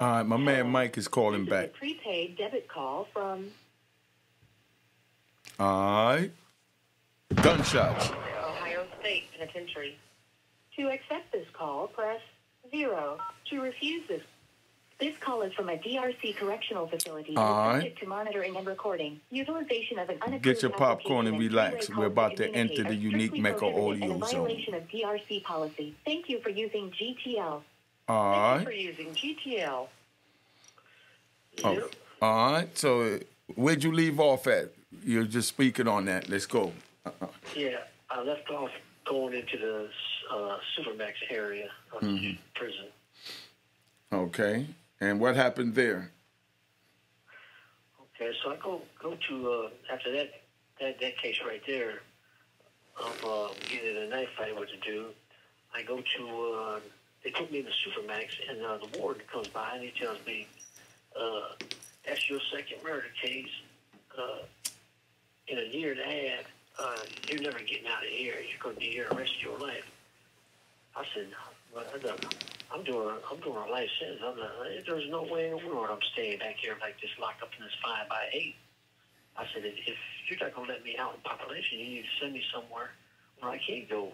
All right, my man Hello. Mike is calling This is back. a prepaid debit call from... All right. Gunshots. Ohio State Penitentiary. To accept this call, press 0. To refuse this call is from a DRC correctional facility that is subject to monitoring and recording. Utilization of an unapproved Get your popcorn and application relax. three-way We're calls about to communicate enter the are unique strictly Mecca prohibited and audio a zone. violation of DRC policy. Thank you for using GTL. All Thank right. you for using GTL. Oh, Yep. all right. So where'd you leave off at? You're just speaking on that. Let's go. Yeah, I left off going into the Supermax area of the prison. Okay. And what happened there? Okay, so I go to after that case right there of getting in a knife fight, what to do. I go to they put me in the Supermax, and the warden comes by and he tells me, "That's your second murder case. In a year and a half, you're never getting out of here. You're going to be here the rest of your life." I said, "Well, I'm doing a life sentence. There's no way in the world I'm staying back here like this, locked up in this 5x8." I said, "If you're not going to let me out in population, you need to send me somewhere where I can't go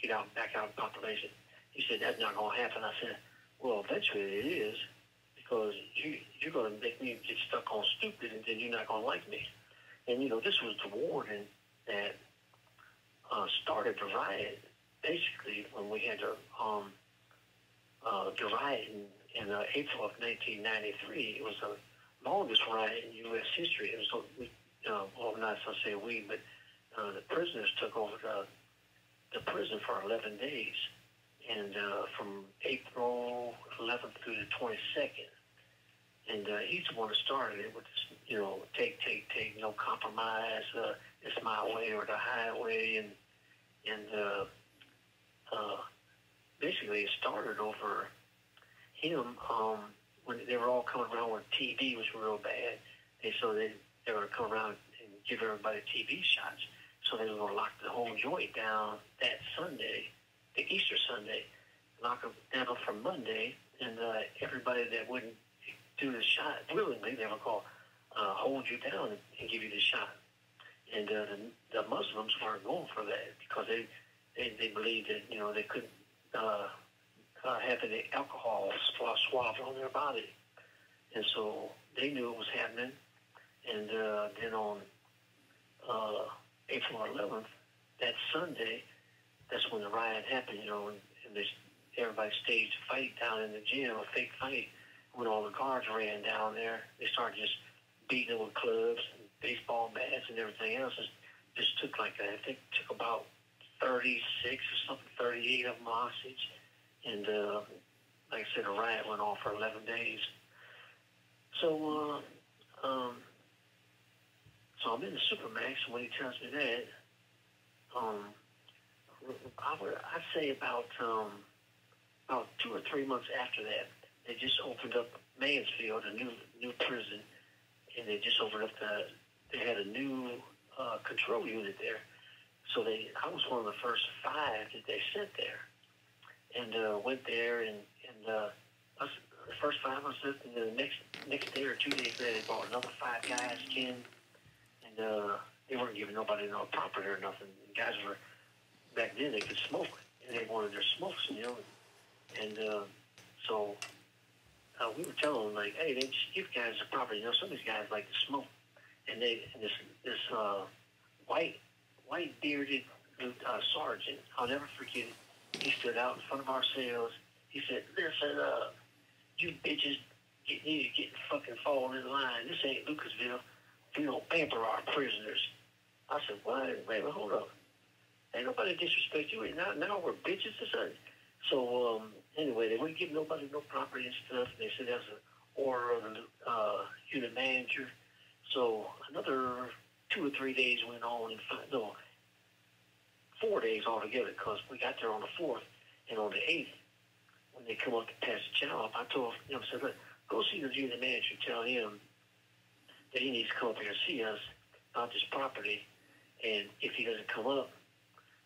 get out back out in population." He said, "That's not going to happen." I said, "Well, eventually it is, because you're going to make me get stuck on stupid, and then you're not going to like me." And, this was the warden that started the riot, basically, when we had the riot in April of 1993. It was the longest riot in U.S. history. It was, well, not to say we, but the prisoners took over the prison for 11 days, and from April 11th through the 22nd. And he's the one that started it with this, take, no compromise, it's my way or the highway, and basically it started over him when they were all coming around when TB was real bad. And so they were to come around and give everybody TB shots. So they were going to lock the whole joint down that Sunday, the Easter Sunday, lock them down for Monday, and everybody that wouldn't do the shot willingly, they were called hold you down and give you the shot. And the Muslims weren't going for that because they believed that they couldn't have any alcohol swabbed on their body, and so they knew it was happening. And then on April 11th, that Sunday, that's when the riot happened. And everybody staged a fight down in the gym, a fake fight. When all the guards ran down there, they started just beating them with clubs and baseball bats and everything else. It just took I think it took about 36 or something, 38 of them hostage. And like I said, the riot went on for 11 days. So so I'm in the Supermax, and when he tells me that, I'd say about 2 or 3 months after that, they just opened up Mansfield, a new prison, and they just opened up they had a new control unit there. So I was one of the first 5 that they sent there, and went there, and the first 5 I was there, and the next day or 2 days later, they brought another 5 guys, 10, and they weren't giving nobody no property or nothing. The guys were, back then they could smoke, and they wanted their smokes, and so we were telling them, hey, they just give guys the property. Some of these guys like to smoke, and this white bearded sergeant, I'll never forget it. He stood out in front of our cells. He said, "Listen, you bitches need to get fucking fall in line. This ain't Lucasville. We don't pamper our prisoners." I said, "What? Wait, hold up. Ain't nobody disrespect you. Now we're bitches or something." So anyway, they wouldn't give nobody no property and stuff. They said that's an order of the unit manager. So another 2 or 3 days went on, and 4 days altogether, because we got there on the 4th, and on the 8th, when they come up to pass the chow up, I told him, I said, "Look, go see the unit manager, tell him that he needs to come up here and see us about this property, and if he doesn't come up,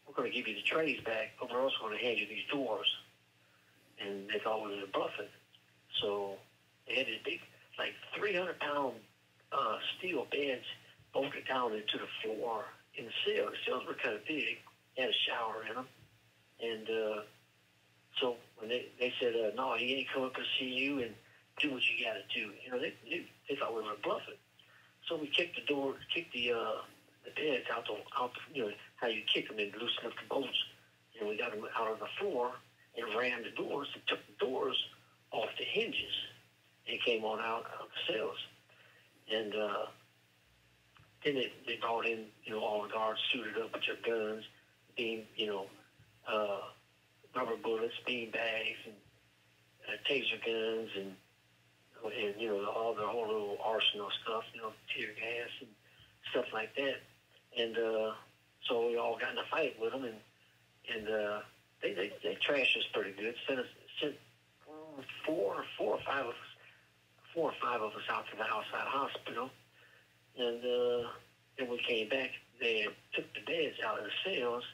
we're going to give you the trays back, but we're also going to hand you these doors." And they thought we were bluffing. So they had this big, like 300-pound steel beds bolted down into the floor in the cells. The cells were kind of big. They had a shower in them. And so when they said, no, he ain't coming to see you and do what you got to do. You know, they thought we were bluffing. So we kicked the beds out, you know, how you kick them and loosen up the bolts. And we got them out on the floor and rammed the doors and took the doors off the hinges and came on out of the cells. And then they brought in, you know, all the guards suited up with their guns, rubber bullets, bean bags, and taser guns, and you know, all the whole little arsenal stuff, you know, tear gas and stuff like that. And so we all got in a fight with them, and they trashed us pretty good. Sent four or five of us out to the outside hospital, and then we came back. They took the beds out of the cells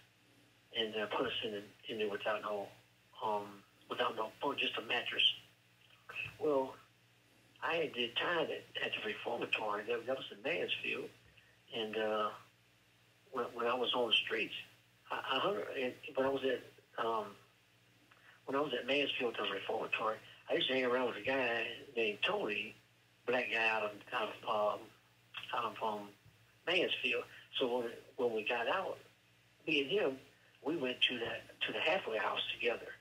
and put us in there without no, just a mattress. Well, I did time at the reformatory. That was in Mansfield, and when I was on the streets, when I was at Mansfield at the reformatory, I used to hang around with a guy named Tony, black guy out of Mansfield. So when we got out, me and him, we went to the halfway house together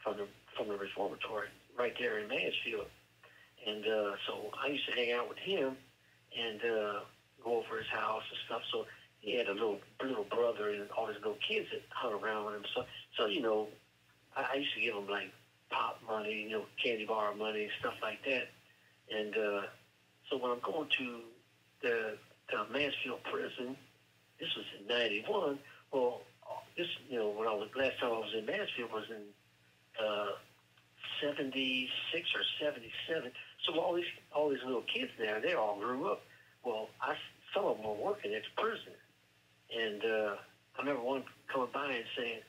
from the reformatory right there in Mansfield. And so I used to hang out with him and go over his house and stuff. So he had a little brother and all his little kids that hung around with him. So you know, I used to give him like pop money, you know, candy bar money and stuff like that. And so when I'm going to the Mansfield prison, this was in '91. Well, this, you know, last time I was in Mansfield was in 76 or 77. So all these little kids there, they all grew up. Well, some of them were working at the prison, and I remember one coming by and saying,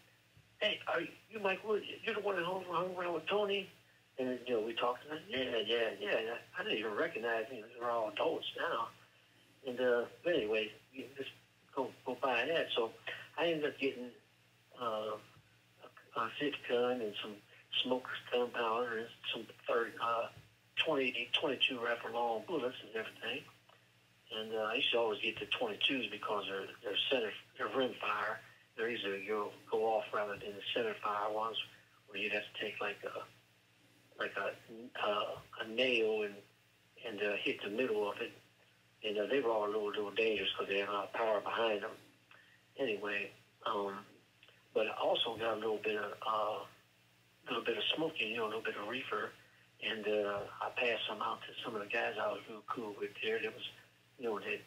"Hey, are you Mike Wood? You're the one that hung around with Tony?" And you know, we talked. And yeah. I didn't even recognize them. They're all adults now. And but anyway, you just go by that. So I ended up getting a zip gun and some smoker's gunpowder and some 22 rifle long bullets and everything. And I used to always get the 22s because they're rim fire. They're easier to go off rather than the center fire ones where you'd have to take like a nail and hit the middle of it. And they were all a little dangerous because they had a lot of power behind them. Anyway, but I also got a little bit of smoking, you know, a little bit of reefer, and I passed some out to some of the guys I was real cool with there. That was, you know, that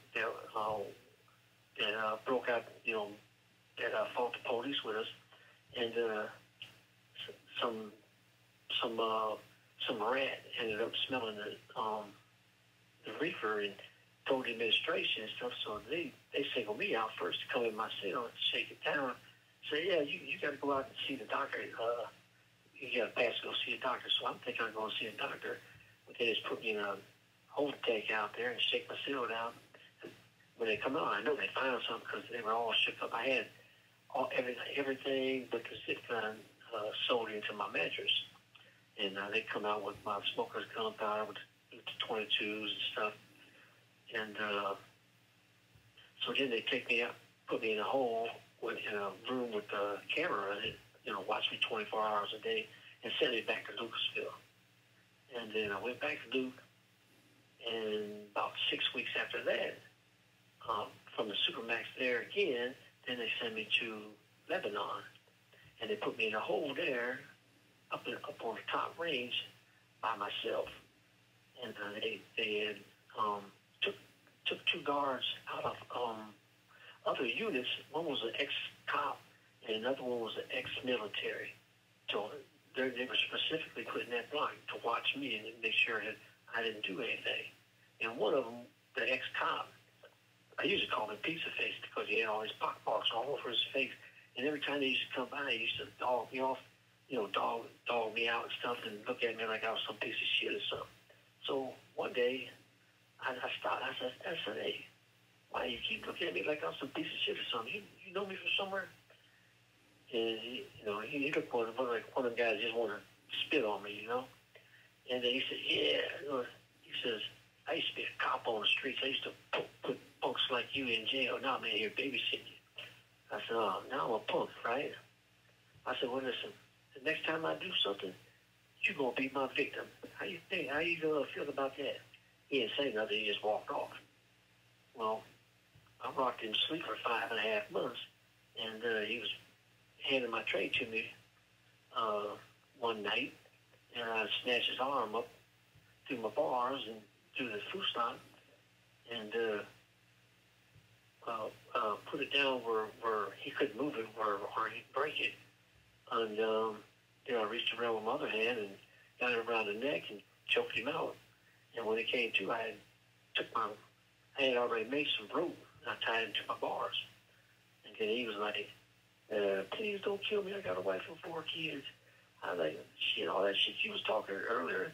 broke out, you know, that fought the police with us, and some rat ended up smelling the reefer and told the administration and stuff. So they singled me out first to come in my cell and shake it down. Say, yeah, you got to go out and see the doctor. You got to pass to go see a doctor. So I'm thinking I'm going to see a doctor. But they just put me in a hold tank out there and shake my cell down. When they come out, I know they found something because they were all shook up. I had everything but the zip gun sold into my mattress. And they come out with my smoker's gunpowder with the 22s and stuff. And so then they take me out, put me in a hole in a room with a camera in it, you know, watch me 24 hours a day, and send me back to Lucasville. And then I went back to Luke, and about 6 weeks after that, from the Supermax there again, then they sent me to Lebanon, and they put me in a hole there, up on the top range by myself. And they had took two guards out of other units. One was an ex-cop, and another one was an ex-military. So they were specifically put in that block to watch me and make sure that I didn't do anything. And one of them, the ex-cop, I usually call him Pizza Face because he had all these pock marks all over his face. And every time they used to come by, he used to dog me off dog me out and stuff and look at me like I was some piece of shit or something. So one day, I stopped. I said, hey, why you keep looking at me like I'm some piece of shit or something? You know me from somewhere? And he looked like one of them guys just want to spit on me, And then he said, yeah. He says, I used to be a cop on the streets. I used to put punks like you in jail. Now I'm in here babysitting you. I said, oh, now I'm a punk, right? I said, well, listen, the next time I do something, you're going to be my victim. How you think? How you going to feel about that? He didn't say nothing. He just walked off. Well, I rocked in sleep for 5.5 months, and he was handing my tray to me one night, and I snatched his arm up through my bars and through the food stop, and put it down where he couldn't move it, or he'd break it. And I reached around with my other hand and got it around the neck and choked him out. And when it came to, I had already made some rope, and I tied him to my bars. And then he was like, please don't kill me. I got a wife and 4 kids. I was like, shit, all that shit you was talking earlier,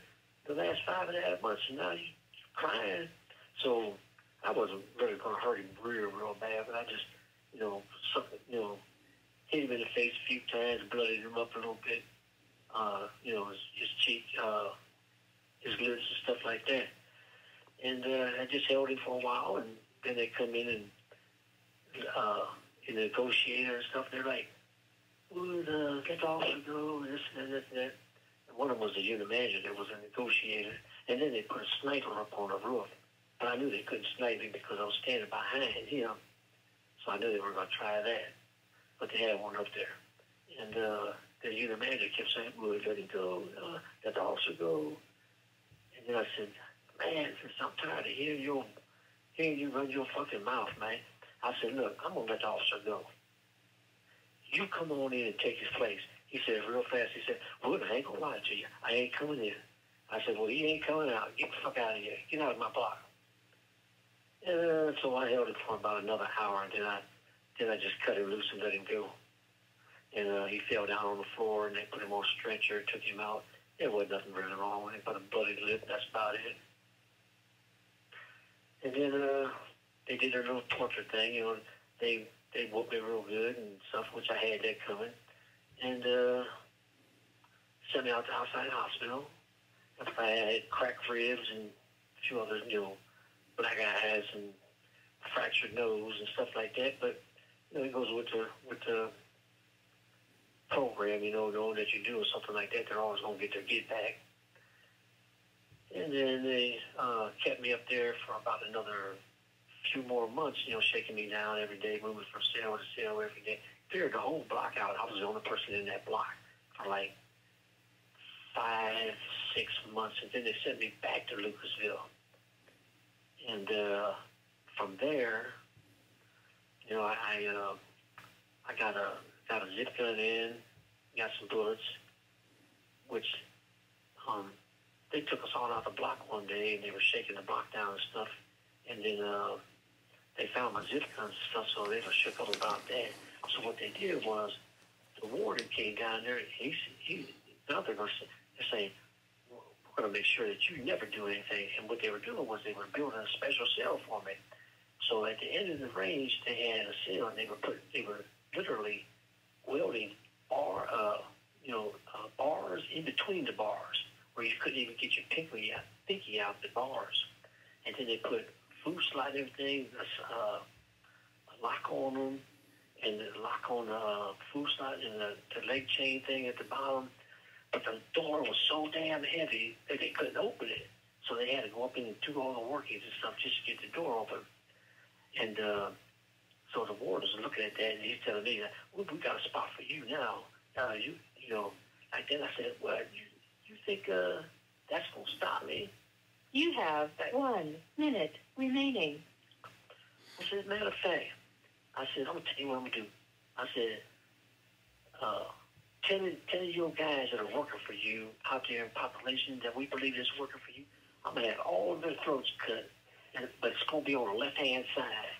the last 5.5 months, and now you crying. So I wasn't really going to hurt him real bad, but I just, hit him in the face a few times, blooded him up a little bit, his cheek, his lips and stuff like that. And I just held him for a while, and then they come in and the negotiator and stuff, they're like, would let the officer go, this and that, and that. And one of them was the unit manager, there was a negotiator, and then they put a sniper up on the roof. But I knew they couldn't snipe me because I was standing behind him. So I knew they were going to try that. But they had one up there. And the unit manager kept saying, would let him go, let the officer go. And then I said, man, since I'm tired of hearing you run your fucking mouth, man. I said, look, I'm going to let the officer go. You come on in and take his place. He said real fast, he said, Wood, I ain't going to lie to you. I ain't coming in. I said, well, he ain't coming out. Get the fuck out of here. Get out of my block. And so I held it for about another hour, and then I just cut him loose and let him go. And he fell down on the floor, and they put him on a stretcher, took him out. There wasn't nothing really wrong with him but a bloody lip. That's about it. And then they did their little torture thing. They whooped me real good and stuff, which I had that coming. And sent me out to outside hospital. I had cracked ribs and a few other, black eyes and fractured nose and stuff like that. But it goes with the program, knowing that you're doing something like that, they're always going to get their get back. And then they kept me up there for about another few more months, shaking me down every day, moving from cell to cell every day. Cleared the whole block out. I was the only person in that block for like 5-6 months, and then they sent me back to Lucasville. And from there, I got a zip gun in, got some bullets, which they took us all out the block one day, and they were shaking the block down and stuff. And then they found my zip gun and stuff, so they were shook up about that. So what they did was, the warden came down there, and now they're saying, we're going to make sure that you never do anything. And what they were doing was they were building a special cell for me. So at the end of the range, they had a cell, and they were literally welding bars in between the bars, where you couldn't even get your pinky out the bars. And then they put food slide and everything, a lock on them, and the lock on the food slide and the leg chain thing at the bottom. But the door was so damn heavy that they couldn't open it. So they had to go up and do all the workings and stuff just to get the door open. And so the warden was looking at that, and he's telling me, well, we got a spot for you now. Like that. I said, well, you think that's going to stop me? You have 1 minute remaining. I said, matter of fact, I said, I'm going to tell you what I'm going to do. I said, tell your guys that are working for you out there in population that we believe is working for you, I'm going to have all of their throats cut, but it's going to be on the left-hand side.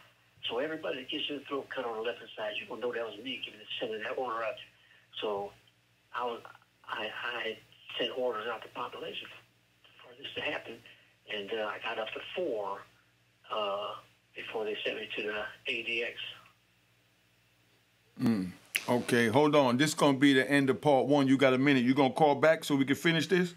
So everybody that gets their throat cut on the left-hand side, you're going to know that was me sending that order out. So I sent orders out to population for this to happen, and I got up to 4 before they sent me to the ADX. Okay, hold on. This is going to be the end of part 1. You got a minute. You going to call back so we can finish this?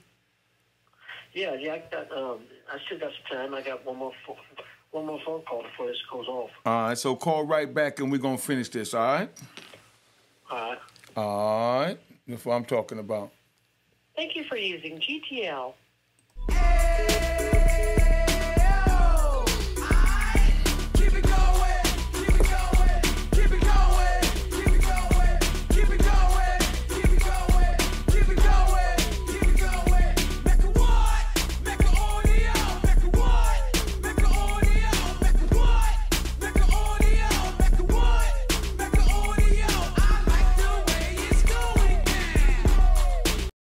Yeah, I got. I still got some time. I got one more phone call before this goes off. All right, so call right back and we're going to finish this, all right? All right. All right. That's what I'm talking about. Thank you for using GTL.